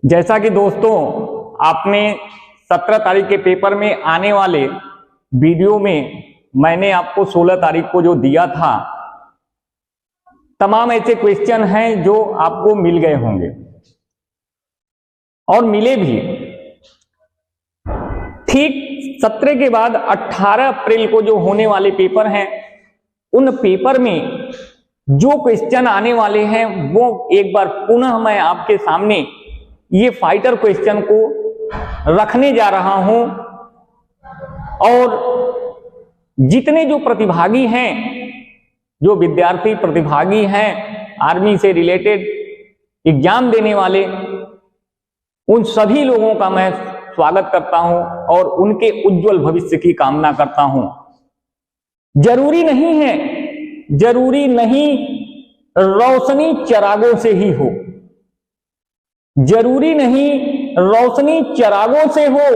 जैसा कि दोस्तों आपने 17 तारीख के पेपर में आने वाले वीडियो में मैंने आपको 16 तारीख को जो दिया था, तमाम ऐसे क्वेश्चन हैं जो आपको मिल गए होंगे और मिले भी। ठीक 17 के बाद 18 अप्रैल को जो होने वाले पेपर हैं, उन पेपर में जो क्वेश्चन आने वाले हैं वो एक बार पुनः मैं आपके सामने ये फाइटर क्वेश्चन को रखने जा रहा हूं। और जितने जो प्रतिभागी हैं, जो विद्यार्थी प्रतिभागी हैं आर्मी से रिलेटेड एग्जाम देने वाले, उन सभी लोगों का मैं स्वागत करता हूं और उनके उज्जवल भविष्य की कामना करता हूं। जरूरी नहीं रोशनी चिरागों से ही हो, जरूरी नहीं रोशनी चिरागों से हो,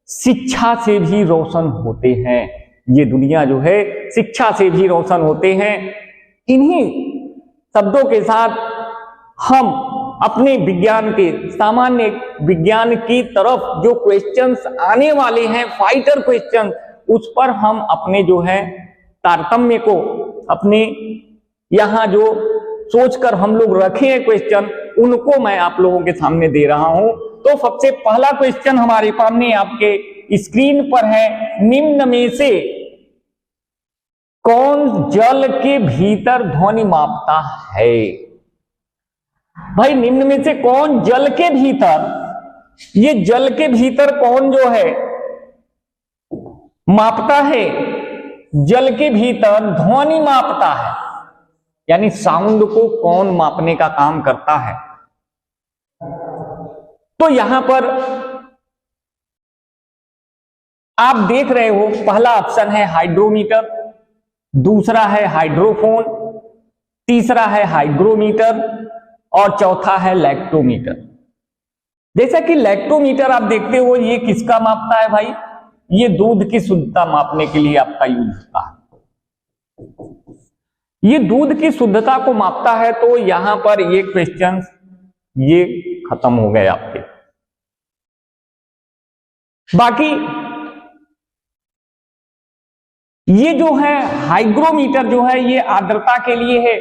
शिक्षा से भी रोशन होते हैं। ये दुनिया जो है शिक्षा से भी रोशन होते हैं। इन्हीं शब्दों के साथ हम अपने विज्ञान के सामान्य विज्ञान की तरफ जो क्वेश्चंस आने वाले हैं, फाइटर क्वेश्चन, उस पर हम अपने जो है तारतम्य को अपने यहां जो सोचकर हम लोग रखे हैं क्वेश्चन, उनको मैं आप लोगों के सामने दे रहा हूं। तो सबसे पहला क्वेश्चन हमारे सामने आपके स्क्रीन पर है, निम्न में से कौन जल के भीतर ध्वनि मापता है? भाई निम्न में से कौन जल के भीतर, ये जल के भीतर कौन जो है मापता है? जल के भीतर ध्वनि मापता है, यानी साउंड को कौन मापने का काम करता है? तो यहां पर आप देख रहे हो, पहला ऑप्शन है हाइड्रोमीटर, दूसरा है हाइड्रोफोन, तीसरा है हाइग्रोमीटर और चौथा है लैक्टोमीटर। जैसा कि लैक्टोमीटर आप देखते हो, ये किसका मापता है भाई? ये दूध की शुद्धता मापने के लिए आपका यूज होता है। ये दूध की शुद्धता को मापता है। तो यहां पर ये क्वेश्चन ये खत्म हो गए आपके। बाकी ये जो है हाइग्रोमीटर जो है ये आर्द्रता के लिए है,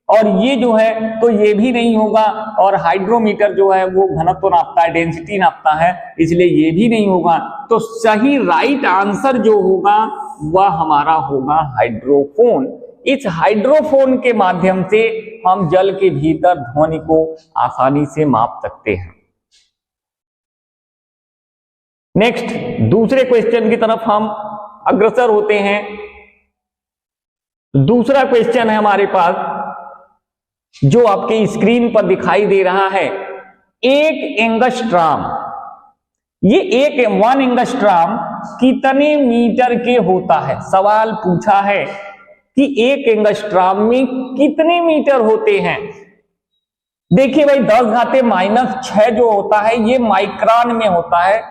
और ये जो है तो ये भी नहीं होगा। और हाइड्रोमीटर जो है वो घनत्व नापता है, डेंसिटी नापता है, इसलिए ये भी नहीं होगा। तो सही राइट आंसर जो होगा वह हमारा होगा हाइड्रोफोन। इस हाइड्रोफोन के माध्यम से हम जल के भीतर ध्वनि को आसानी से माप सकते हैं। नेक्स्ट दूसरे क्वेश्चन की तरफ हम अग्रसर होते हैं। दूसरा क्वेश्चन है हमारे पास जो आपके स्क्रीन पर दिखाई दे रहा है, एक एंगस्ट्राम। ये 1 एंगस्ट्राम कितने मीटर के होता है? सवाल पूछा है कि 1 एंगस्ट्राम में कितने मीटर होते हैं। देखिए भाई 10⁻⁻6 जो होता है ये माइक्रोन में होता है,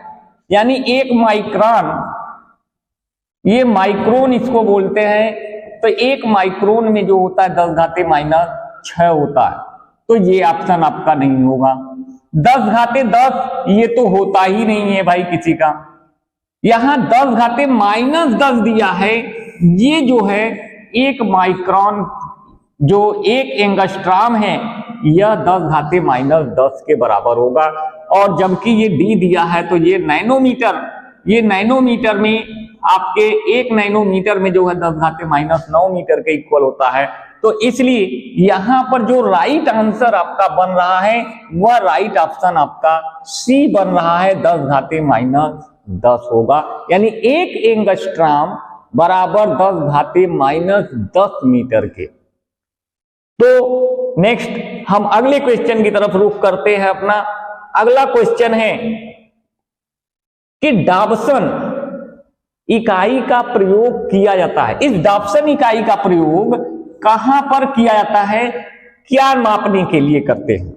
यानी 1 माइक्रोन, ये माइक्रोन इसको बोलते हैं। तो 1 माइक्रोन में जो होता है 10⁻⁻6 होता है। तो ये ऑप्शन आपका नहीं होगा। 10⁻10 ये तो होता ही नहीं है भाई किसी का। यहां 10⁻−10 दिया है। ये जो है 1 माइक्रोन जो 1 एंगस्ट्राम है यह 10⁻−10 के बराबर होगा। और जबकि ये डी दिया है तो ये नैनोमीटर, ये नैनोमीटर में आपके 1 नैनोमीटर में जो है 10⁻9 मीटर के इक्वल होता है। तो इसलिए यहां पर जो राइट आंसर आपका बन रहा है वह राइट ऑप्शन आपका सी बन रहा है, 10⁻10 होगा। यानी 1 एंगस्ट्राम बराबर 10⁻−10 मीटर के। तो नेक्स्ट हम अगले क्वेश्चन की तरफ रुख करते हैं। अपना अगला क्वेश्चन है कि डाप्सन इकाई का प्रयोग किया जाता है। इस डाप्सन इकाई का प्रयोग कहां पर किया जाता है, क्या मापने के लिए करते हैं?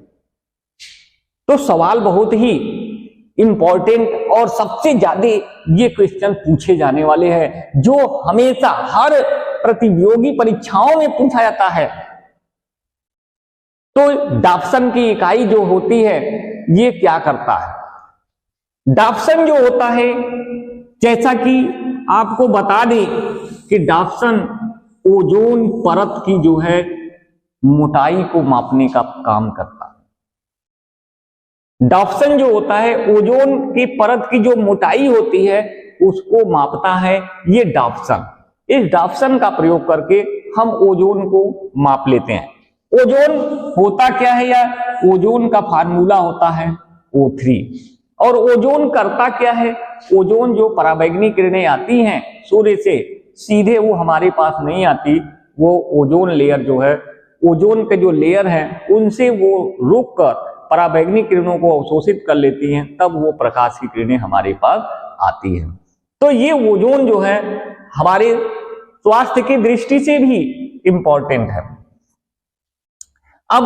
तो सवाल बहुत ही इंपॉर्टेंट और सबसे ज्यादा ये क्वेश्चन पूछे जाने वाले हैं, जो हमेशा हर प्रतियोगी परीक्षाओं में पूछा जाता है। तो डाप्सन की इकाई जो होती है ये क्या करता है? डाप्सन जो होता है, जैसा कि आपको बता दें कि डाप्सन ओजोन परत की जो है मोटाई को मापने का काम करता है। डाप्सन जो होता है ओजोन की परत की जो मोटाई होती है उसको मापता है ये डाप्सन। इस डाप्सन का प्रयोग करके हम ओजोन को माप लेते हैं। ओजोन होता क्या है, या ओजोन का फार्मूला होता है O3। और ओजोन करता क्या है? ओजोन जो पराबैंगनी किरणें आती हैं सूर्य से सीधे वो हमारे पास नहीं आती, वो ओजोन लेयर जो है, ओजोन के जो लेयर है उनसे वो रुक कर पराबैंगनी किरणों को अवशोषित कर लेती हैं, तब वो प्रकाश की किरणें हमारे पास आती हैं। तो ये ओजोन जो है हमारे स्वास्थ्य की दृष्टि से भी इंपॉर्टेंट है। अब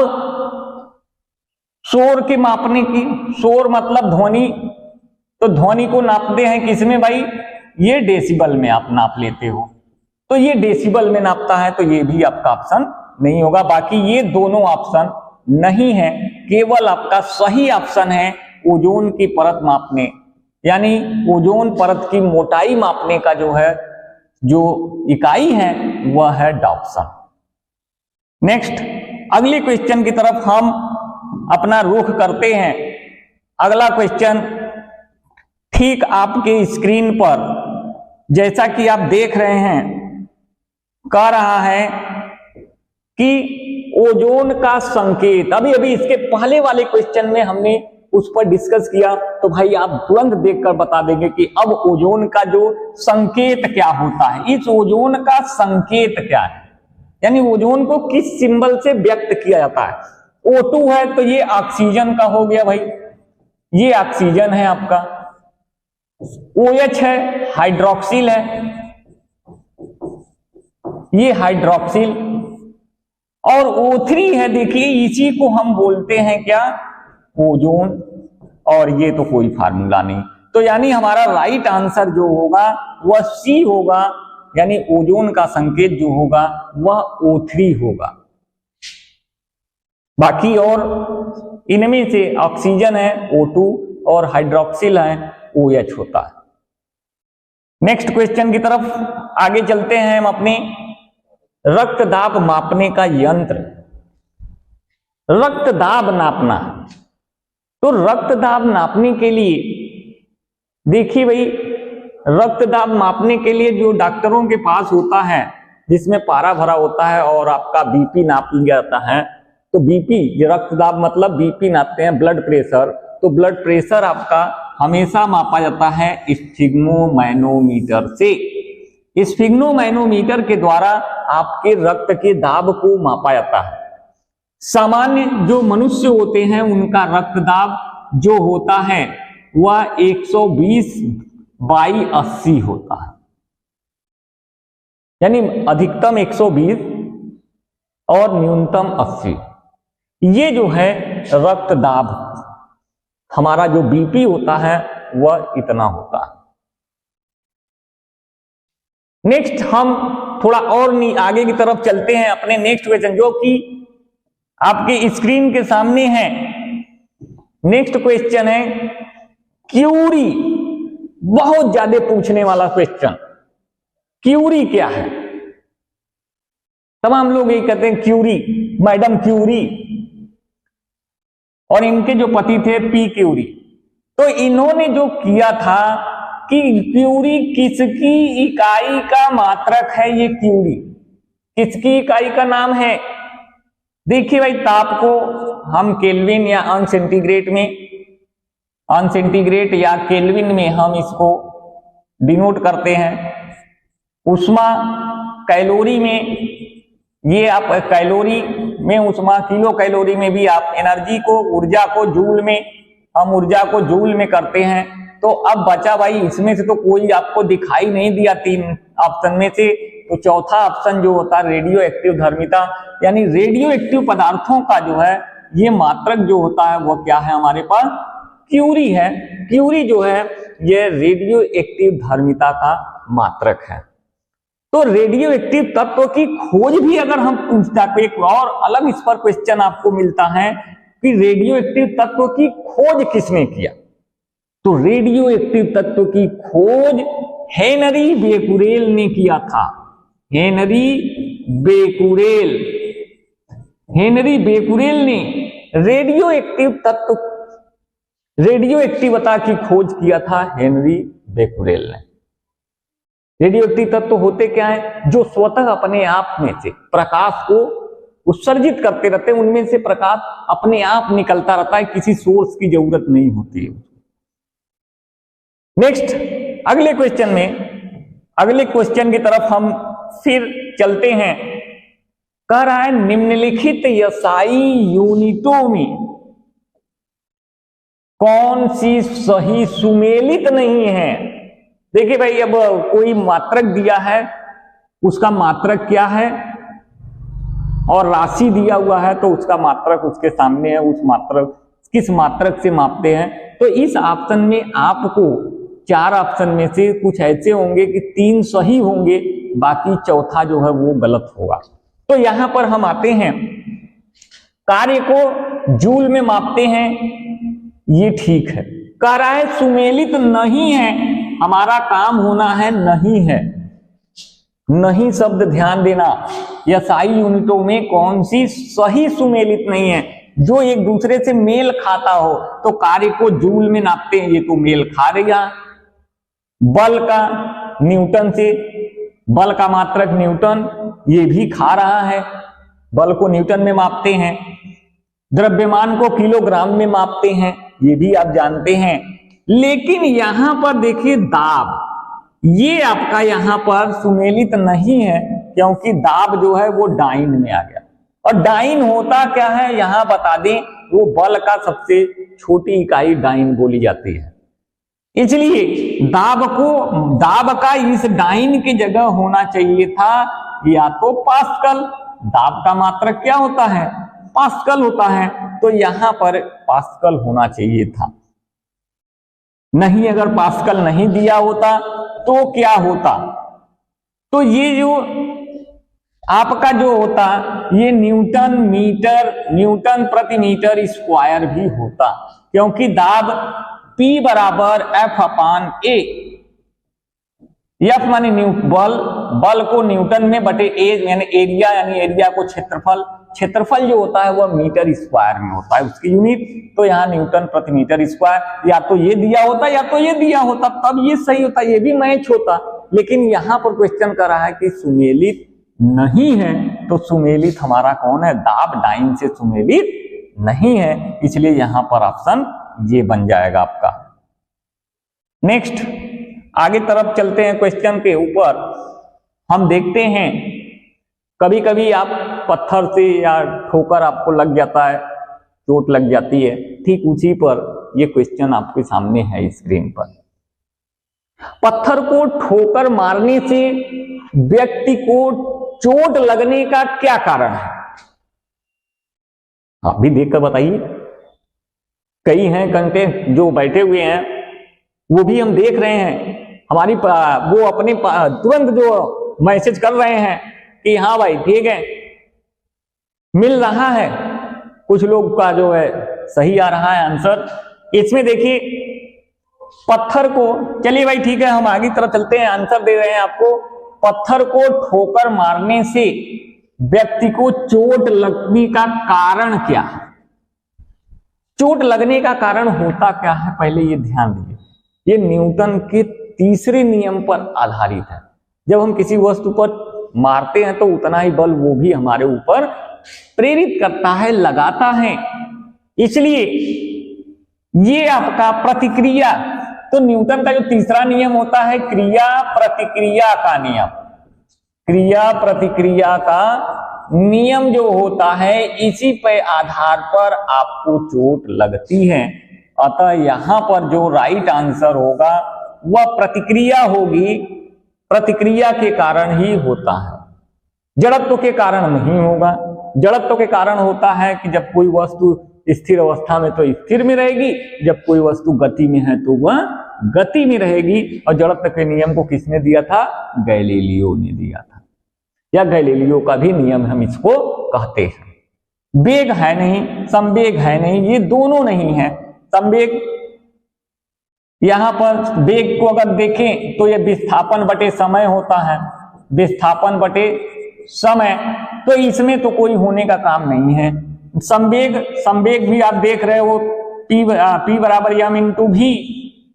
शोर के मापने की, शोर मतलब ध्वनि, तो ध्वनि को नापते हैं किसमें भाई? ये डेसिबल में आप नाप लेते हो, तो ये डेसिबल में नापता है, तो ये भी आपका ऑप्शन नहीं होगा। बाकी ये दोनों ऑप्शन नहीं है, केवल आपका सही ऑप्शन है ओजोन की परत मापने, यानी ओजोन परत की मोटाई मापने का जो है जो इकाई है वह है डाप्सन। नेक्स्ट अगले क्वेश्चन की तरफ हम अपना रुख करते हैं। अगला क्वेश्चन ठीक आपके स्क्रीन पर जैसा कि आप देख रहे हैं कह रहा है कि ओजोन का संकेत। अभी अभी इसके पहले वाले क्वेश्चन में हमने उस पर डिस्कस किया, तो भाई आप तुरंत देखकर बता देंगे कि अब ओजोन का जो संकेत क्या होता है, इस ओजोन का संकेत क्या है, यानी ओजोन को किस सिंबल से व्यक्त किया जाता है। O2 है तो ये ऑक्सीजन का हो गया भाई, ये ऑक्सीजन है आपका। OH है, हाइड्रोक्सिल है, ये हाइड्रोक्सिल। और O3 है, देखिए इसी को हम बोलते हैं क्या? ओजोन। और ये तो कोई फार्मूला नहीं, तो यानी हमारा राइट आंसर जो होगा वह C होगा, यानी ओजोन का संकेत जो होगा वह O3 होगा। बाकी और इनमें से ऑक्सीजन है O2 और हाइड्रोक्सिल है OH होता है। नेक्स्ट क्वेश्चन की तरफ आगे चलते हैं हम अपने रक्त दाब मापने का यंत्र। रक्त दाब नापना, तो रक्त दाब नापने के लिए देखिए भाई, रक्त दाब मापने के लिए जो डॉक्टरों के पास होता है जिसमें पारा भरा होता है और आपका बीपी नाप लिया जाता है, तो बीपी, ये रक्त दाब मतलब बीपी नापते हैं, ब्लड प्रेशर, तो ब्लड प्रेशर आपका हमेशा मापा जाता है स्फिग्मोमैनोमीटर से। स्फिग्मोमैनोमीटर के द्वारा आपके रक्त के दाब को मापा जाता है। सामान्य जो मनुष्य होते हैं उनका रक्त दाब जो होता है वह 120/80 होता है, यानी अधिकतम 120 और न्यूनतम 80। ये जो है रक्त दाब, हमारा जो बीपी होता है वह इतना होता है। नेक्स्ट हम थोड़ा और आगे की तरफ चलते हैं अपने नेक्स्ट क्वेश्चन जो कि आपके स्क्रीन के सामने है। नेक्स्ट क्वेश्चन है क्यूरी, बहुत ज्यादा पूछने वाला क्वेश्चन। क्यूरी क्या है? तमाम लोग यही कहते हैं क्यूरी, मैडम क्यूरी, और इनके जो पति थे पी क्यूरी। तो इन्होंने जो किया था कि क्यूरी किसकी इकाई का मात्रक है? ये क्यूरी किसकी इकाई का नाम है? देखिए भाई, ताप को हम केल्विन या अन सेंटीग्रेड में, अन सेंटीग्रेड या केल्विन में हम इसको डिनोट करते हैं। उष्मा कैलोरी में, ये आप कैलोरी में उष्मा, किलो कैलोरी में भी आप एनर्जी को, ऊर्जा को जूल में, हम ऊर्जा को जूल में करते हैं। तो अब बचा भाई, इसमें से तो कोई आपको दिखाई नहीं दिया तीन ऑप्शन में से, तो चौथा ऑप्शन जो होता है रेडियो एक्टिव धर्मिता, यानी रेडियो एक्टिव पदार्थों का जो है ये मात्रक जो होता है वो क्या है हमारे पास? क्यूरी है। क्यूरी जो है ये रेडियो एक्टिव धर्मिता का मात्रक है। तो रेडियो एक्टिव तत्व की खोज भी अगर हम पूछता, एक और अलग इस पर क्वेश्चन आपको मिलता है कि रेडियो एक्टिव तत्व की खोज किसने किया? तो रेडियो एक्टिव तत्व की खोज हेनरी बेकुरेल ने किया था। हेनरी बेकुरेल ने रेडियो एक्टिविटी की खोज किया था। हेनरी बेकुरेल ने। रेडियो एक्टिव तत्व होते क्या है? जो स्वतः अपने आप में से प्रकाश को उत्सर्जित करते रहते हैं, उनमें से प्रकाश अपने आप निकलता रहता है, किसी सोर्स की जरूरत नहीं होती है। नेक्स्ट अगले क्वेश्चन की तरफ हम फिर चलते हैं। कह रहा है निम्नलिखित एसआई यूनिटों में कौन सी सही सुमेलित नहीं है? देखिए भाई, अब कोई मात्रक दिया है, उसका मात्रक क्या है और राशि दिया हुआ है तो उसका मात्रक उसके सामने है, उस मात्रक किस मात्रक से मापते हैं। तो इस ऑप्शन में आपको 4 ऑप्शन में से कुछ ऐसे होंगे कि 3 सही होंगे, बाकी चौथा जो है वो गलत होगा। तो यहां पर हम आते हैं, कार्य को जूल में मापते हैं, ये ठीक है। कह रहा है सुमेलित नहीं है, हमारा काम होना है नहीं है। नहीं शब्द ध्यान देना, एसआई यूनिटों में कौन सी सही सुमेलित नहीं है? जो एक दूसरे से मेल खाता हो तो कार्य को जूल में नापते हैं, ये तो मेल खा रहा। बल का न्यूटन से, बल का मात्रक न्यूटन, ये भी खा रहा है, बल को न्यूटन में मापते हैं। द्रव्यमान को किलोग्राम में मापते हैं, ये भी आप जानते हैं। लेकिन यहां पर देखिए दाब, ये आपका यहां पर सुमेलित नहीं है, क्योंकि दाब जो है वो डाइन में आ गया। और डाइन होता क्या है यहां बता दें, वो बल का सबसे छोटी इकाई डाइन बोली जाती है। इसलिए दाब का इस डाइन की जगह होना चाहिए था या तो पास्कल। दाब का मात्रक क्या होता है? पास्कल होता है, तो यहां पर पास्कल होना चाहिए था। नहीं, अगर पास्कल नहीं दिया होता तो क्या होता? तो ये जो आपका जो होता, ये न्यूटन प्रति मीटर स्क्वायर भी होता, क्योंकि दाब P बराबर F/A। F माने बल को न्यूटन में बटे ए यानी एरिया, यानी एरिया को क्षेत्रफल जो होता है वह मीटर स्क्वायर में होता है उसकी यूनिट। तो यहाँ न्यूटन प्रति मीटर स्क्वायर, या तो ये दिया होता या तो ये दिया होता, तब ये सही होता, ये भी मैच होता। लेकिन यहां पर क्वेश्चन कर रहा है कि सुमेलित नहीं है, तो सुमेलित हमारा कौन है? दाब डाइन से सुमेलित नहीं है, इसलिए यहां पर ऑप्शन ये बन जाएगा आपका। नेक्स्ट आगे तरफ चलते हैं। क्वेश्चन के ऊपर हम देखते हैं, कभी कभी आप पत्थर से या ठोकर आपको लग जाता है, चोट लग जाती है, ठीक उसी पर ये क्वेश्चन आपके सामने है स्क्रीन पर। पत्थर को ठोकर मारने से व्यक्ति को चोट लगने का क्या कारण है? आप भी देखकर बताइए। कई हैं कंटेंट जो बैठे हुए हैं, वो भी हम देख रहे हैं, हमारी वो अपने तुरंत जो मैसेज कर रहे हैं कि हाँ भाई ठीक है, मिल रहा है। कुछ लोग का जो है सही आ रहा है आंसर। इसमें देखिए पत्थर को, चलिए भाई ठीक है, हम आगे तरफ चलते हैं, आंसर दे रहे हैं आपको। पत्थर को ठोकर मारने से व्यक्ति को चोट लगने का कारण क्या है? चोट लगने का कारण होता क्या है, पहले ये ध्यान दीजिए। ये न्यूटन के तीसरे नियम पर आधारित है। जब हम किसी वस्तु पर मारते हैं तो उतना ही बल वो भी हमारे ऊपर प्रेरित करता है, लगाता है। इसलिए ये आपका प्रतिक्रिया, तो न्यूटन का जो तीसरा नियम होता है क्रिया प्रतिक्रिया का नियम, क्रिया प्रतिक्रिया का नियम जो होता है, इसी पे आधार पर आपको चोट लगती है। अतः यहां पर जो राइट आंसर होगा वह प्रतिक्रिया होगी, प्रतिक्रिया के कारण ही होता है, जड़त्व के कारण नहीं होगा। जड़त्व के कारण होता है कि जब कोई वस्तु स्थिर अवस्था में तो स्थिर में रहेगी, जब कोई वस्तु गति में है तो वह गति में रहेगी। और जड़त्व के नियम को किसने दिया था? गैलीलियो ने दिया था, या गैलीलियो का भी नियम हम इसको कहते हैं। वेग है नहीं, संवेग है नहीं, ये दोनों नहीं है। संवेग, यहां पर वेग को अगर देखें तो ये विस्थापन बटे समय होता है, विस्थापन बटे समय, तो इसमें तो कोई होने का काम नहीं है। संवेग, संवेग भी आप देख रहे हो, P बराबर m इंटू भी,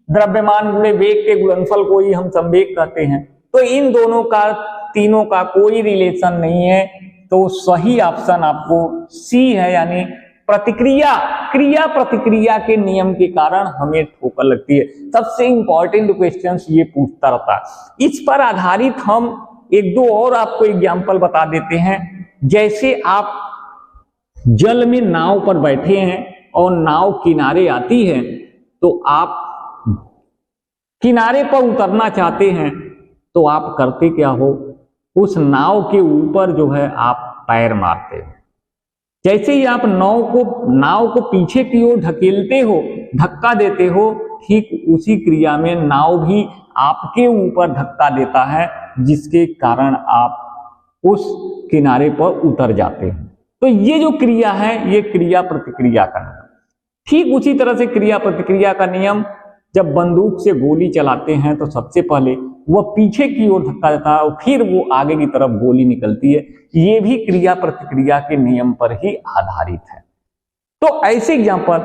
द्रव्यमान गुणे वेग के गुणनफल को ही हम संवेग कहते हैं। तो इन दोनों का, तीनों का कोई रिलेशन नहीं है। तो सही ऑप्शन आपको सी है, यानी प्रतिक्रिया, क्रिया प्रतिक्रिया के नियम के कारण हमें ठोकर लगती है। सबसे इंपॉर्टेंट क्वेश्चंस ये पूछता रहता है। इस पर आधारित हम एक दो और आपको एग्जाम्पल बता देते हैं। जैसे आप जल में नाव पर बैठे हैं और नाव किनारे आती है, तो आप किनारे पर उतरना चाहते हैं, तो आप करते क्या हो, उस नाव के ऊपर जो है आप पैर मारते हो। जैसे ही आप नाव को पीछे की ओर ढकेलते हो, धक्का देते हो, ठीक उसी क्रिया में नाव भी आपके ऊपर धक्का देता है, जिसके कारण आप उस किनारे पर उतर जाते हैं। तो ये जो क्रिया है, ये क्रिया प्रतिक्रिया का नियम। ठीक उसी तरह से क्रिया प्रतिक्रिया का नियम, जब बंदूक से गोली चलाते हैं तो सबसे पहले वह पीछे की ओर धक्का देता है और फिर वो आगे की तरफ गोली निकलती है। ये भी क्रिया प्रतिक्रिया के नियम पर ही आधारित है। तो ऐसे एग्जांपल,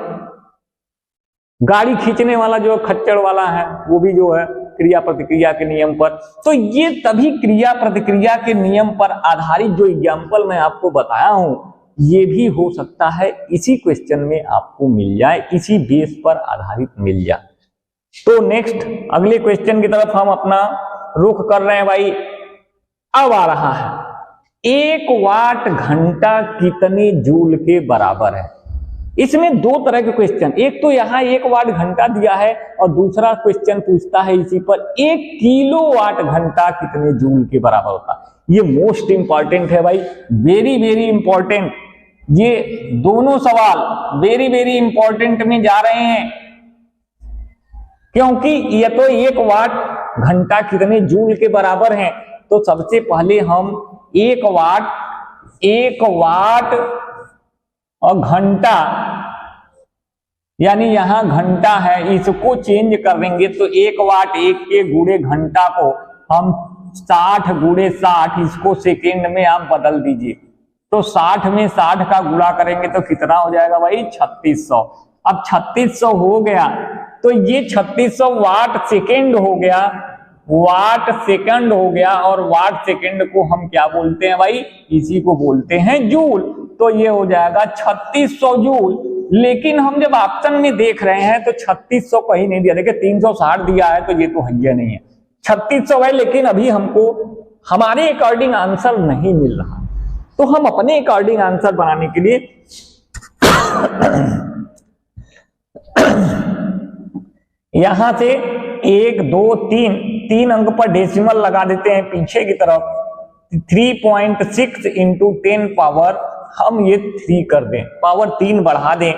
गाड़ी खींचने वाला जो खच्चर वाला है, वो भी जो है क्रिया प्रतिक्रिया के नियम पर। तो ये तभी क्रिया प्रतिक्रिया के नियम पर आधारित जो एग्जांपल मैं आपको बताया हूं, ये भी हो सकता है इसी क्वेश्चन में आपको मिल जाए, इसी बेस पर आधारित मिल जाए। तो नेक्स्ट अगले क्वेश्चन की तरफ हम अपना रुख कर रहे हैं भाई। अब आ रहा है, 1 वाट घंटा कितने जूल के बराबर है। इसमें दो तरह के क्वेश्चन, एक तो यहाँ 1 वाट घंटा दिया है और दूसरा क्वेश्चन पूछता है इसी पर 1 किलोवाट घंटा कितने जूल के बराबर होता है। ये मोस्ट इंपॉर्टेंट है भाई, वेरी वेरी इंपॉर्टेंट। ये दोनों सवाल वेरी वेरी इंपॉर्टेंट में जा रहे हैं, क्योंकि ये तो 1 वाट घंटा कितने जूल के बराबर है। तो सबसे पहले हम 1 वाट और घंटा, यानी यहां घंटा है, इसको चेंज कर देंगे। तो 1 वाट 1 के गुणे घंटा को हम 60 गुणे 60, इसको सेकेंड में आप बदल दीजिए। तो 60 में 60 का गुणा करेंगे तो कितना हो जाएगा भाई, 3600। अब 3600 हो गया तो ये 3600 वाट सेकेंड हो गया, वाट सेकंड हो गया। और वाट सेकंड को हम क्या बोलते हैं भाई, इसी को बोलते हैं जूल। तो ये हो जाएगा 3600 जूल। लेकिन हम जब ऑप्शन में देख रहे हैं तो 3600 कहीं नहीं दिया, देखिए 360 दिया है, तो ये तो है नहीं है, 3600 है। लेकिन अभी हमको हमारे अकॉर्डिंग आंसर नहीं मिल रहा, तो हम अपने अकॉर्डिंग आंसर बनाने के लिए यहां से 1 2 3 अंक पर डेसिमल लगा देते हैं पीछे की तरफ। 3.6 इंटू 10 पावर हम ये 3 कर दें, पावर 3 बढ़ा दें,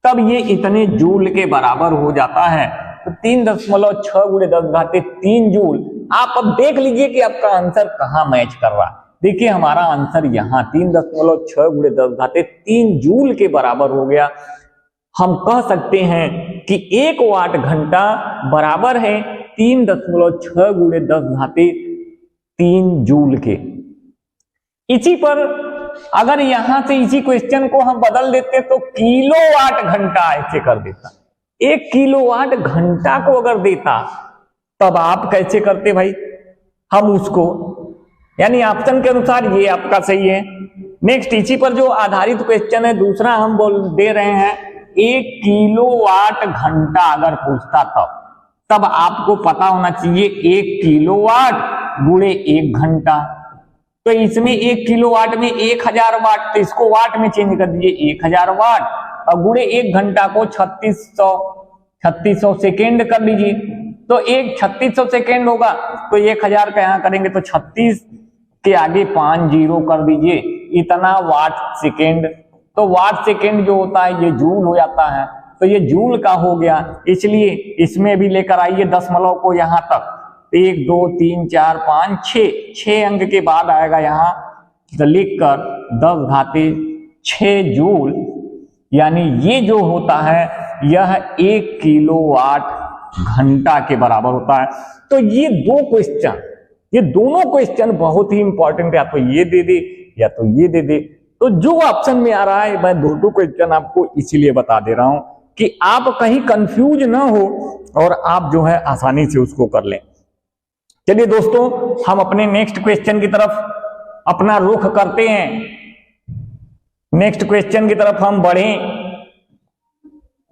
तब ये इतने जूल के बराबर हो जाता है। तो 3.6 गुणे 10 घाते 3 जूल। आप अब देख लीजिए कि आपका आंसर कहां मैच कर रहा है। देखिए हमारा आंसर यहाँ 3.6 गुणे 10 घाते 3 जूल के बराबर हो गया। हम कह सकते हैं कि 1 वाट घंटा बराबर है 3.6 गुणे 10 घाते 3 जूल के। इसी पर अगर यहां से इसी क्वेश्चन को हम बदल देते तो किलोवाट घंटा ऐसे कर देता। 1 किलोवाट घंटा को अगर देता तब आप कैसे करते भाई, हम उसको, यानी ऑप्शन के अनुसार ये आपका सही है। नेक्स्ट इसी पर जो आधारित क्वेश्चन है दूसरा हम दे रहे हैं 1 किलोवाट घंटा अगर पूछता तब आपको पता होना चाहिए 1 किलोवाट गुणे 1 घंटा। तो इसमें 1 किलोवाट में 1000 वाट, तो इसको वाट में चेंज कर दीजिए 1000 वाट और गुणे 1 घंटा को 3600 सेकेंड कर लीजिए। तो 3600 सेकेंड होगा, तो 1000 का यहां करेंगे तो 36 के आगे 5 जीरो कर दीजिए, इतना वाट सेकेंड। तो वाट सेकेंड जो होता है ये जूल हो जाता है, तो ये जूल का हो गया। इसलिए इसमें भी लेकर आइए दशमलव को यहां तक, 1 2 3 4 5 6 अंक के बाद आएगा यहाँ, तो लिखकर 10 घाते 6 जूल, यानी ये जो होता है यह 1 किलोवाट घंटा के बराबर होता है। तो ये ये दोनों क्वेश्चन बहुत ही इंपॉर्टेंट है, या तो ये दे दे या तो ये दे दे। तो जो ऑप्शन में आ रहा है मैं दोनों क्वेश्चन आपको इसीलिए बता दे रहा हूं कि आप कहीं कंफ्यूज ना हो और आप जो है आसानी से उसको कर लें। चलिए दोस्तों, हम अपने नेक्स्ट क्वेश्चन की तरफ अपना रुख करते हैं। नेक्स्ट क्वेश्चन की तरफ हम बढ़ें।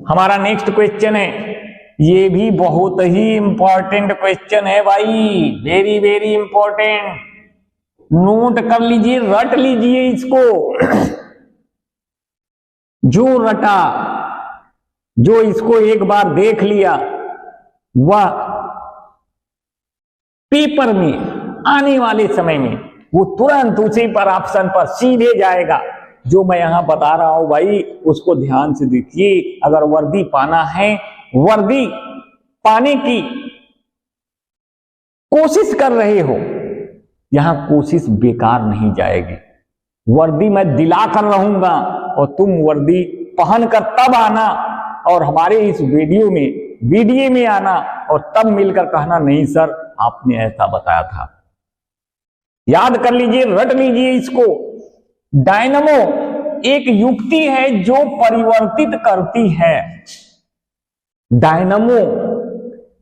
हमारा नेक्स्ट क्वेश्चन है, ये भी बहुत ही इंपॉर्टेंट क्वेश्चन है भाई, वेरी वेरी इंपॉर्टेंट। नोट कर लीजिए, रट लीजिए इसको। जो रटा, जो इसको एक बार देख लिया, वह पेपर में आने वाले समय में वो तुरंत उसी पर ऑप्शन पर सीधे जाएगा। जो मैं यहां बता रहा हूं भाई, उसको ध्यान से देखिए। अगर वर्दी पाना है, वर्दी पाने की कोशिश कर रहे हो, यहां कोशिश बेकार नहीं जाएगी। वर्दी मैं दिला कर रहूंगा और तुम वर्दी पहनकर तब आना और हमारे इस वीडियो में आना और तब मिलकर कहना नहीं सर आपने ऐसा बताया था। याद कर लीजिए, रट लीजिए इसको। डायनमो एक युक्ति है जो परिवर्तित करती है। डायनमो,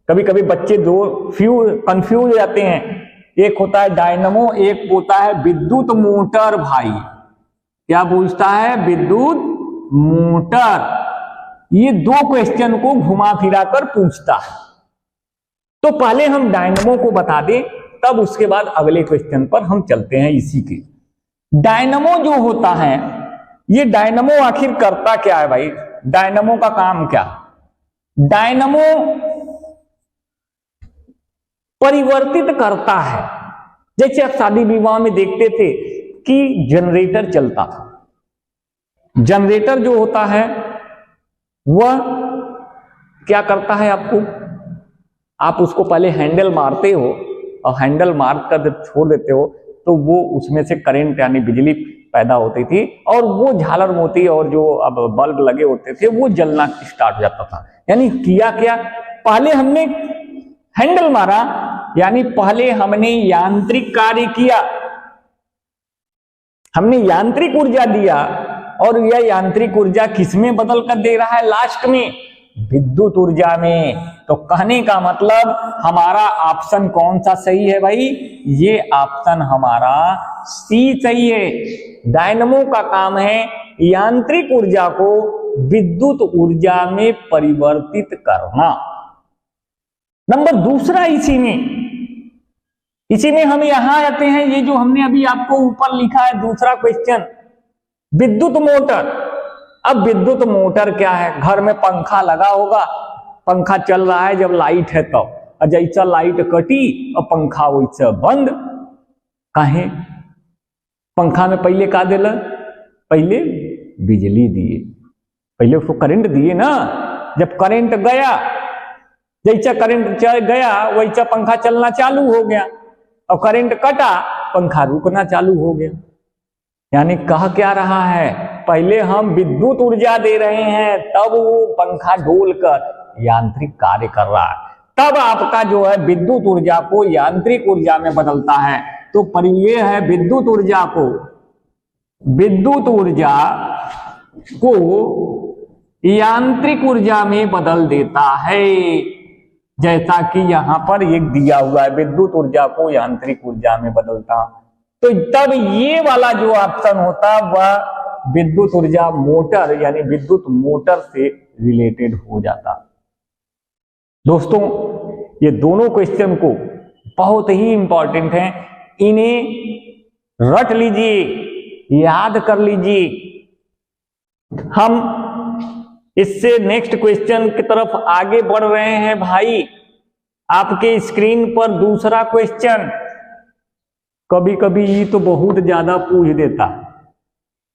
कभी कभी बच्चे कंफ्यूज हो जाते हैं। एक होता है डायनमो, एक होता है विद्युत मोटर। भाई क्या पूछता है? विद्युत मोटर। ये दो क्वेश्चन को घुमा फिरा कर पूछता है। तो पहले हम डायनमो को बता दें, तब उसके बाद अगले क्वेश्चन पर हम चलते हैं इसी के। डायनमो जो होता है, ये डायनमो आखिर करता क्या है भाई? डायनमो का काम क्या? डायनमो परिवर्तित करता है। जैसे आप शादी विवाह में देखते थे कि जनरेटर चलता था। जनरेटर जो होता है वह क्या करता है? आप उसको पहले हैंडल मारते हो और हैंडल मार कर जब छोड़ देते हो तो वो उसमें से करंट यानी बिजली पैदा होती थी और वो झालर मोती और जो अब बल्ब लगे होते थे वो जलना स्टार्ट हो जाता था। यानी किया क्या? पहले हमने हैंडल मारा, यानी पहले हमने यांत्रिक कार्य किया, हमने यांत्रिक ऊर्जा दिया और यह यांत्रिक ऊर्जा किसमें बदल कर दे रहा है? लास्ट में विद्युत ऊर्जा में। तो कहने का मतलब हमारा ऑप्शन कौन सा सही है भाई? ये ऑप्शन हमारा सी सही है। डायनमो का काम है यांत्रिक ऊर्जा को विद्युत ऊर्जा में परिवर्तित करना। नंबर दूसरा, इसी में हम यहां आते हैं। ये जो हमने अभी आपको ऊपर लिखा है दूसरा क्वेश्चन, विद्युत मोटर। अब विद्युत मोटर क्या है? घर में पंखा लगा होगा, पंखा चल रहा है जब लाइट है तब, और जैसा लाइट कटी और पंखा वैसा बंद। काहे? पंखा में पहले का दिला? पहले बिजली दिए, पहले उसको करंट दिए ना। जब करंट गया, जैसा करंट गया वैसा पंखा चलना चालू हो गया, और करंट कटा पंखा रुकना चालू हो गया। यानी कह क्या रहा है? पहले हम विद्युत ऊर्जा दे रहे हैं, तब वो पंखा डोलकर यांत्रिक कार्य कर रहा है, तब आपका जो है विद्युत ऊर्जा को यांत्रिक ऊर्जा में बदलता है। तो पर ये है विद्युत ऊर्जा को यांत्रिक ऊर्जा में बदल देता है। जैसा कि यहां पर एक दिया हुआ है, विद्युत ऊर्जा को यांत्रिक ऊर्जा में बदलता। तो तब ये वाला जो ऑप्शन होता वह विद्युत ऊर्जा मोटर यानी विद्युत मोटर से रिलेटेड हो जाता। दोस्तों, ये दोनों क्वेश्चन को बहुत ही इंपॉर्टेंट हैं, इन्हें रट लीजिए, याद कर लीजिए। हम इससे नेक्स्ट क्वेश्चन की तरफ आगे बढ़ रहे हैं भाई। आपके स्क्रीन पर दूसरा क्वेश्चन, कभी कभी ये तो बहुत ज्यादा पूछ देता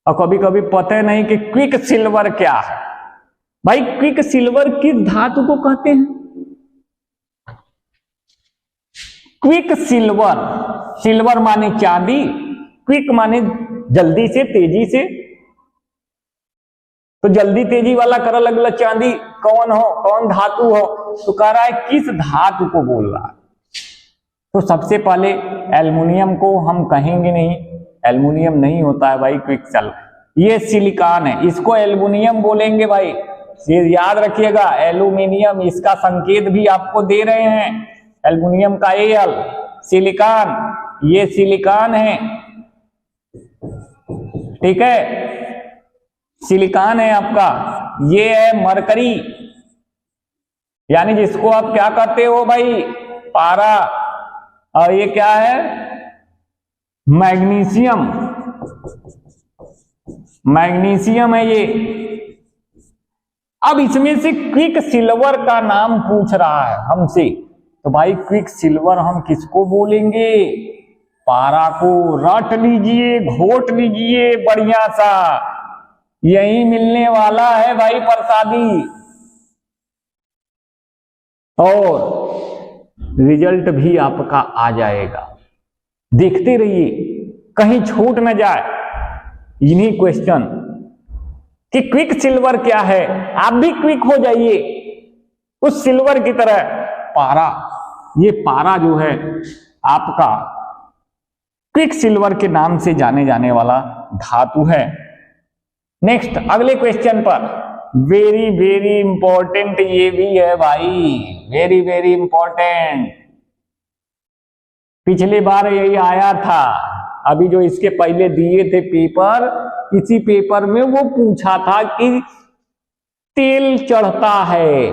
और कभी कभी पता नहीं कि क्विक सिल्वर क्या है। भाई क्विक सिल्वर किस धातु को कहते हैं? क्विक सिल्वर, सिल्वर माने चांदी, क्विक माने जल्दी से, तेजी से, तो जल्दी तेजी वाला कर लगला चांदी कौन हो, कौन धातु हो, तो कह रहा है किस धातु को बोल रहा है। तो सबसे पहले एल्युमिनियम को हम कहेंगे नहीं, एल्युमिनियम नहीं होता है भाई क्विकसिल्वर, ये सिलिकॉन है, इसको एल्युमिनियम बोलेंगे भाई, ये याद रखिएगा। एल्युमिनियम इसका संकेत भी आपको दे रहे हैं, एल्युमिनियम का एल, सिलिकॉन ये सिलिकॉन है, ठीक है, सिलिकॉन है आपका। ये है मरकरी, यानी जिसको आप क्या करते हो भाई, पारा। और ये क्या है, मैग्नीशियम, मैग्नीशियम है ये। अब इसमें से क्विक सिल्वर का नाम पूछ रहा है हमसे, तो भाई क्विक सिल्वर हम किसको बोलेंगे, पारा को। रट लीजिए, घोट लीजिए बढ़िया सा, यही मिलने वाला है भाई प्रसादी, और रिजल्ट भी आपका आ जाएगा। देखते रहिए कहीं छूट न जाए इन्हीं क्वेश्चन कि क्विक सिल्वर क्या है, आप भी क्विक हो जाइए उस सिल्वर की तरह। पारा, ये पारा जो है आपका क्विक सिल्वर के नाम से जाने जाने वाला धातु है। नेक्स्ट अगले क्वेश्चन पर, वेरी वेरी इंपॉर्टेंट ये भी है भाई, वेरी वेरी इंपॉर्टेंट। पिछले बार यही आया था, अभी जो इसके पहले दिए थे पेपर, इसी पेपर में वो पूछा था कि तेल चढ़ता है,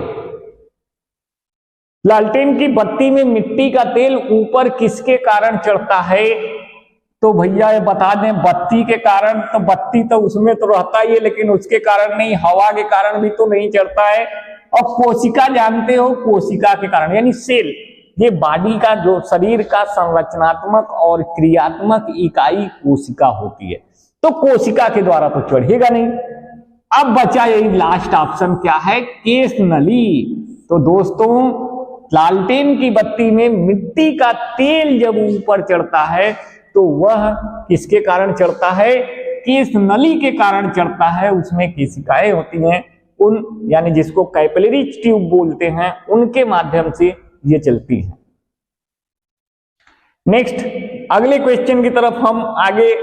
लालटेन की बत्ती में मिट्टी का तेल ऊपर किसके कारण चढ़ता है। तो भैया ये बता दें, बत्ती के कारण, तो बत्ती तो उसमें तो रहता ही है, लेकिन उसके कारण नहीं, हवा के कारण भी तो नहीं चढ़ता है। और कोशिका जानते हो, कोशिका के कारण, यानी सेल, ये बॉडी का जो शरीर का संरचनात्मक और क्रियात्मक इकाई कोशिका होती है, तो कोशिका के द्वारा तो चढ़ेगा नहीं। अब बचा यही लास्ट ऑप्शन, क्या है, केश नली। तो दोस्तों लालटेन की बत्ती में मिट्टी का तेल जब ऊपर चढ़ता है तो वह किसके कारण चढ़ता है, केश नली के कारण चढ़ता है। उसमें केशिकाएं होती हैं, उन यानी जिसको कैपिलरी ट्यूब बोलते हैं, उनके माध्यम से ये चलती है। नेक्स्ट अगले क्वेश्चन की तरफ हम आगे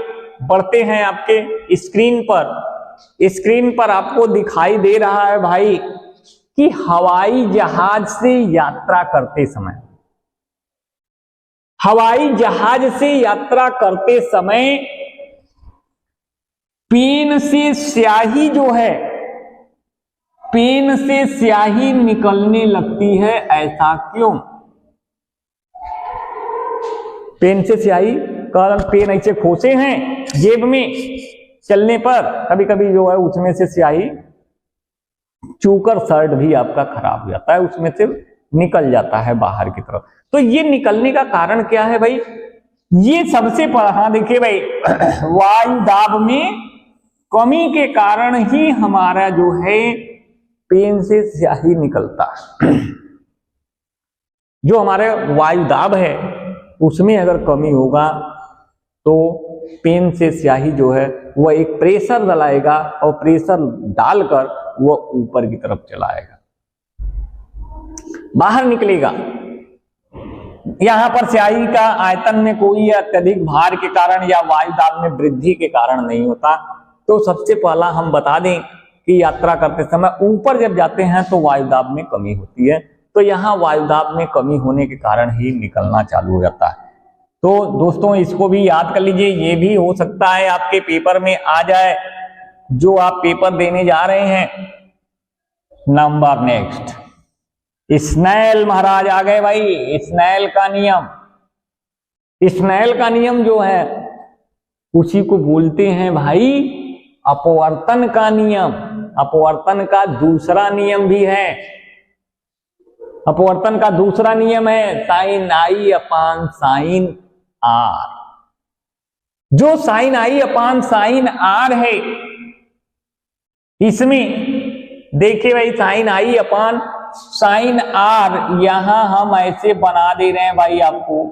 बढ़ते हैं। आपके स्क्रीन पर आपको दिखाई दे रहा है भाई कि हवाई जहाज से यात्रा करते समय, हवाई जहाज से यात्रा करते समय पेन से स्याही जो है, पेन से स्याही निकलने लगती है, ऐसा क्यों। पेन से स्याही, कारण पेन ऐसे खोसे हैं जेब में चलने पर, कभी कभी जो है उसमें से स्याही चूकर शर्ट भी आपका खराब हो जाता है, उसमें से निकल जाता है बाहर की तरफ। तो ये निकलने का कारण क्या है भाई, ये सबसे हाँ देखिए भाई, वायु दाब में कमी के कारण ही हमारा जो है पेन से स्याही निकलता है। जो हमारे वायु दाब है उसमें अगर कमी होगा तो पेन से स्याही जो है वह एक प्रेशर डलाएगा, और प्रेशर डालकर वह ऊपर की तरफ चलाएगा, बाहर निकलेगा। यहां पर स्याही का आयतन में कोई अत्यधिक भार के कारण या वायु दाब में वृद्धि के कारण नहीं होता। तो सबसे पहला हम बता दें कि यात्रा करते समय ऊपर जब जाते हैं तो वायु दाब में कमी होती है, तो यहाँ वायु दाब में कमी होने के कारण ही निकलना चालू हो जाता है। तो दोस्तों इसको भी याद कर लीजिए, ये भी हो सकता है आपके पेपर में आ जाए, जो आप पेपर देने जा रहे हैं। नंबर नेक्स्ट, स्नेल महाराज आ गए भाई। स्नेल का नियम, स्नेल का नियम जो है उसी को बोलते हैं भाई अपवर्तन का नियम। अपवर्तन का दूसरा नियम भी है, अपवर्तन का दूसरा नियम है साइन आई अपान साइन आर। जो साइन आई अपान साइन आर है, इसमें देखिए भाई साइन आई अपान साइन आर, यहां हम ऐसे बना दे रहे हैं भाई आपको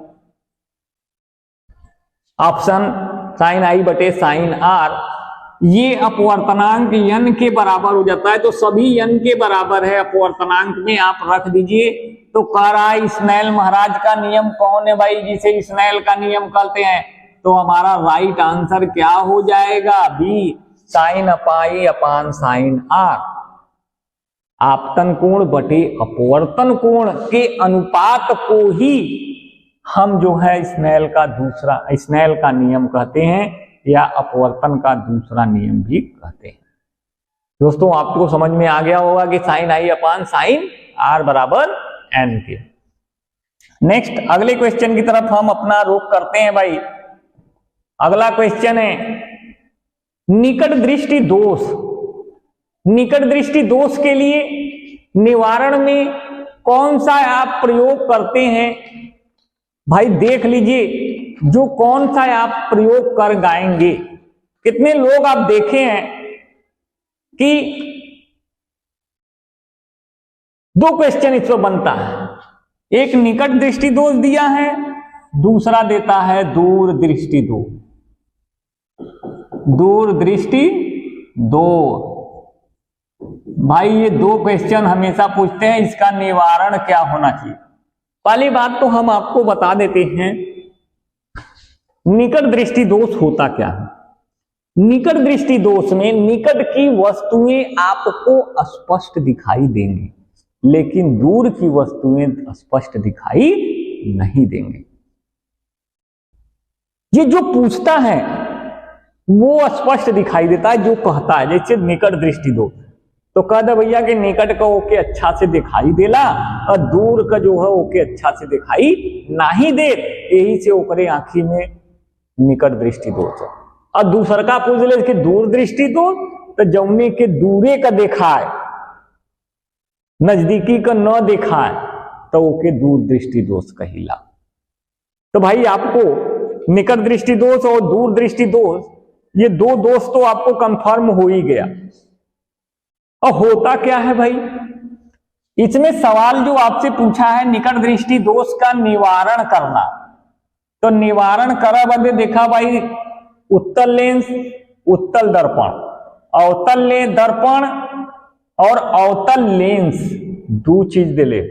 ऑप्शन साइन आई बटे साइन आर। ये अपवर्तनांक n के बराबर हो जाता है, तो सभी n के बराबर है अपवर्तनांक में आप रख दीजिए। तो कह रहा है स्नेल महाराज का नियम कौन है भाई, जिसे स्नेल का नियम कहते हैं। तो हमारा राइट आंसर क्या हो जाएगा, B, sine pi upon sine R. आपतन कोण बटे अपवर्तन कोण के अनुपात को ही हम जो है स्नेल का नियम कहते हैं, या अपवर्तन का दूसरा नियम भी कहते हैं। दोस्तों आपको समझ में आ गया होगा कि साइन आई अपान साइन आर बराबर एन के। नेक्स्ट अगले क्वेश्चन की तरफ हम अपना रुख करते हैं भाई। अगला क्वेश्चन है निकट दृष्टि दोष। निकट दृष्टि दोष के लिए निवारण में कौन सा आप प्रयोग करते हैं भाई, देख लीजिए जो कौन सा आप प्रयोग कर गाएंगे। कितने लोग आप देखे हैं कि दो क्वेश्चन इस पर बनता है, एक निकट दृष्टि दोष दिया है, दूसरा देता है दूर दृष्टि दोष। दूर दृष्टि दोष भाई, ये दो क्वेश्चन हमेशा पूछते हैं, इसका निवारण क्या होना चाहिए। पहली बात तो हम आपको बता देते हैं निकट दृष्टि दोष होता क्या है। निकट दृष्टि दोष में निकट की वस्तुएं आपको स्पष्ट दिखाई देंगी, लेकिन दूर की वस्तुएं स्पष्ट दिखाई नहीं देंगे। ये जो पूछता है वो स्पष्ट दिखाई देता है, जो कहता है। जैसे निकट दृष्टि दोष तो कह दे भैया कि निकट का ओके अच्छा से दिखाई देला और दूर का जो है ओके अच्छा से दिखाई नहीं दे, यही से ओकरे आंखी में निकट दृष्टि दोष है। और दूसर का पूछ ले कि दूर दृष्टि दोष, तो जौने के दूरे का देखा है, नजदीकी का न देखा है, तो ओके दूर दृष्टि दोष कहिला। तो भाई आपको निकट दृष्टि दोष और दूर दृष्टि दोष, ये दो दोष तो आपको कंफर्म हो ही गया। और होता क्या है भाई, इसमें सवाल जो आपसे पूछा है निकट दृष्टि दोष का निवारण करना, तो निवारण करा बदे देखा भाई उत्तल लेंस, उत्तल दर्पण, अवतल ले दर्पण और अवतल लेंस, दो चीज दे ले।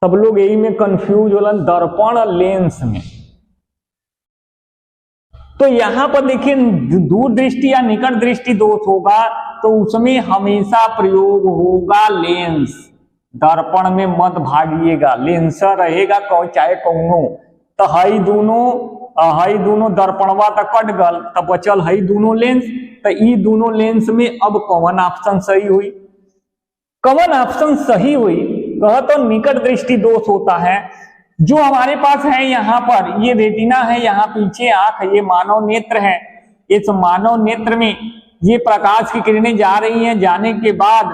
सब लोग यही में कंफ्यूज होलन दर्पण और लेंस में। तो यहां पर देखिए दूर दृष्टि या निकट दृष्टि दोष होगा तो उसमें हमेशा प्रयोग होगा लेंस। दर्पण में मत भागिएगा, लेंस रहेगा चाहे कौनो। तो हई दोनों दर्पणवा तक कट गल, तब बचल हई दोनों लेंस। तो ई दोनों लेंस में अब कौन ऑप्शन सही हुई, कौन ऑप्शन सही हुई कह तो निकट दृष्टि दोष होता है। जो हमारे पास है यहाँ पर ये रेटिना है, यहाँ पीछे आंख, ये मानव नेत्र है। इस मानव नेत्र में ये प्रकाश की किरणें जा रही हैं, जाने के बाद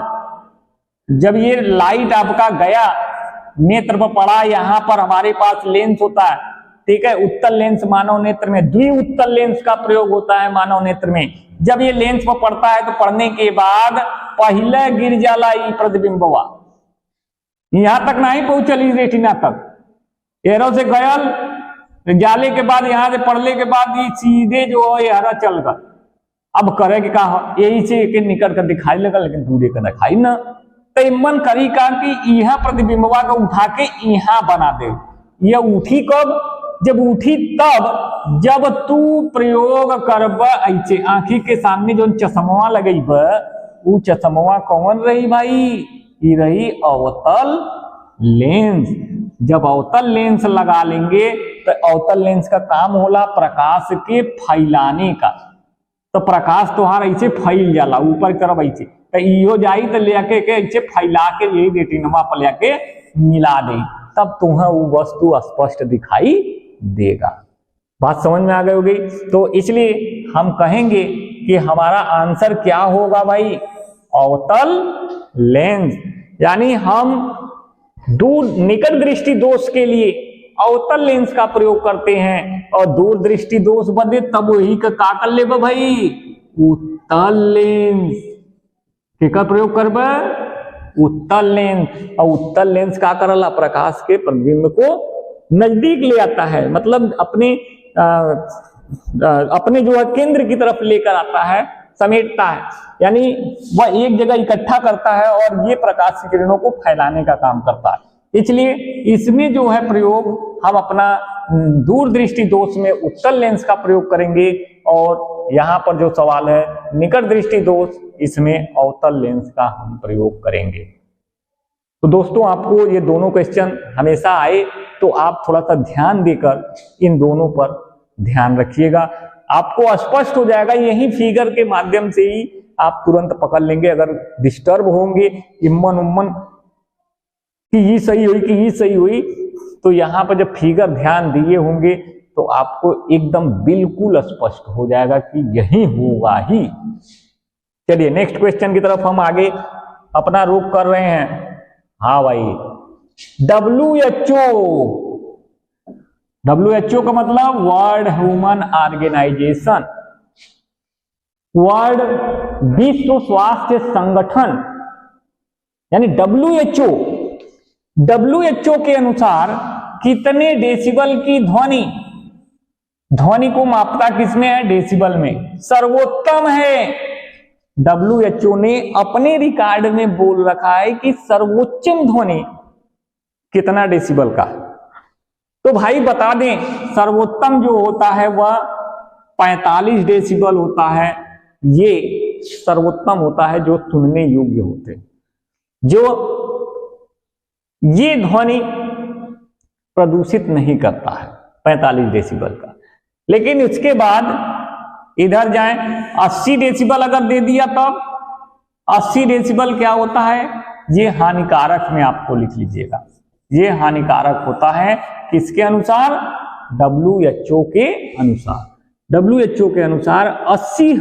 जब ये लाइट आपका गया नेत्र पर पड़ा, यहाँ पर हमारे पास लेंस होता है, ठीक है। उत्तल लेंस मानव नेत्र में, द्विउत्तल लेंस का प्रयोग होता है मानव नेत्र में। जब ये लेंस पर पड़ता है तो पड़ने के बाद पहले गिर जाला ई प्रतिबिंबवा, यहां तक नहीं पहुंचली रेटिना तक, एरो से गयल जाले के बाद यहाँ से पड़ने के बाद ये सीधे जो है हरा चल गया। अब करे कि कहा यही से के निकट कर दिखाई लगा, लेकिन दूरे का दिखाई ना। तो मन करी का कि यहां प्रतिबिंबवा को उठा के यहां बना दे। यह उठी कब, जब उठी तब जब तू प्रयोग करब ऐसे आंखी के सामने जो चश्मा लगेब, वो चश्मा कौन रही भाई, ये रही अवतल लेंस। जब अवतल लेंस लगा लेंगे तो अवतल लेंस का काम होला प्रकाश के फैलाने का। तो प्रकाश तोहार ऐसे फैल जाला ऊपर की तरफ ऐसे, तो इहो जाई तो लेके के ऐसे फैला के यही रेटिनवा पर लेके मिला दे, तब तुम्हें वो वस्तु स्पष्ट दिखाई देगा। बात समझ में आ गई होगी। तो इसलिए हम कहेंगे कि हमारा आंसर क्या होगा भाई, अवतल लेंस। यानी हम दूर निकट दृष्टि दोष के लिए अवतल लेंस का प्रयोग करते हैं, और दूर दृष्टि दोष बदे तब वही का कर ले भाई, उत्तल लेंस के का प्रयोग करब, उत्तल लेंस। और उत्तल लेंस का करला, प्रकाश के प्रतिबिंब को नजदीक ले आता है, मतलब अपने अपने जो है केंद्र की तरफ लेकर आता है, समेटता है, यानी वह एक जगह इकट्ठा करता है और ये प्रकाश की किरणों को फैलाने का काम करता है। इसलिए इसमें जो है प्रयोग हम अपना दूरदृष्टि दोष में उत्तल लेंस का प्रयोग करेंगे, और यहाँ पर जो सवाल है निकट दृष्टि दोष, इसमें अवतल लेंस का हम प्रयोग करेंगे। तो दोस्तों आपको ये दोनों क्वेश्चन हमेशा आए तो आप थोड़ा सा ध्यान देकर इन दोनों पर ध्यान रखिएगा, आपको स्पष्ट हो जाएगा। यही फिगर के माध्यम से ही आप तुरंत पकड़ लेंगे। अगर डिस्टर्ब होंगे इम्मन उम्मन कि ये सही हुई कि ये सही हुई, तो यहाँ पर जब फिगर ध्यान दिए होंगे तो आपको एकदम बिल्कुल स्पष्ट हो जाएगा कि यही होगा ही। चलिए नेक्स्ट क्वेश्चन की तरफ हम आगे अपना रुख कर रहे हैं। हाँ भाई, WHO का मतलब वर्ल्ड ह्यूमन ऑर्गेनाइजेशन, वर्ल्ड विश्व स्वास्थ्य संगठन, यानी WHO के अनुसार कितने डेसिबल की ध्वनि को मापता किसमें है? डेसिबल में सर्वोत्तम है। WHO ने अपने रिकॉर्ड में बोल रखा है कि सर्वोच्चम ध्वनि कितना डेसिबल का। तो भाई बता दें, सर्वोत्तम जो होता है वह 45 डेसिबल होता है। ये सर्वोत्तम होता है जो सुनने योग्य होते, जो ये ध्वनि प्रदूषित नहीं करता है 45 डेसिबल का। लेकिन इसके बाद इधर जाएं, 80 डेसिबल अगर दे दिया तब 80 डेसिबल क्या होता है? ये हानिकारक में आपको लिख लीजिएगा, ये हानिकारक होता है। किसके अनुसार? WHO के अनुसार। WHO के अनुसार 80